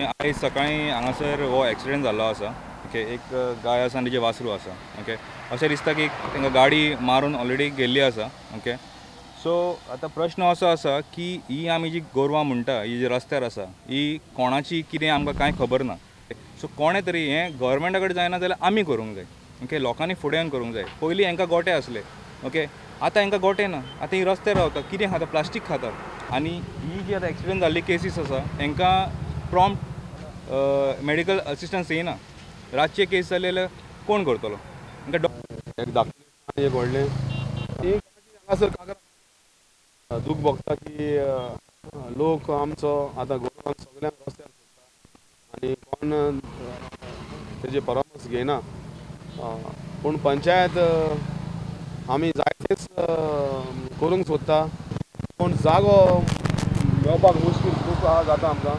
आयज सकाळीं हांगासर हो एक्सिडेंट जाल्लो आसा. ओके, एक गाय आसा आनी तिचें वासरू आसा. ओके, अशें दिसता की तांकां गाडी मारून ऑलरेडी गेल्ली आसा. ओके, सो आतां प्रश्न असो आसा की ही आमी जी गोरवां म्हणटा, ही जी रस्त्यार आसा, ही कोणाची कितें आमकां कांय खबर ना. सो कोणें तरी हें गव्हर्मेंटा कडेन जायना जाल्यार आमी करूंक जाय. ओके, लोकांनी फुडें येवन करूंक जाय. पयलीं हांकां गोटे आसले. ओके, आतां हांकां गोटे ना. आतां ही रस्त्यार रावता, कितें खाता? प्लास्टीक खातात. आनी ही जी आतां एक्सिडेंट जाल्ली केसीस आसा हांकां प्रॉम्प्ट मेडिकल असिस्टन्स येयना. रातचे केस जाले जाल्यार कोण करतलो? हांकां एक धाकटें एक व्हडलें एक हांगासर कागार दूख भोगता की लोक आमचो आतां गोरवांक सगळ्यांक रस्त्यार सोडटा आनी कोण तेजे परामर्श घेयना. पूण पंचायत आमी जायतेच करूंक सोदता पूण जागो मेळपाक मुश्कील खूब जाता आमकां.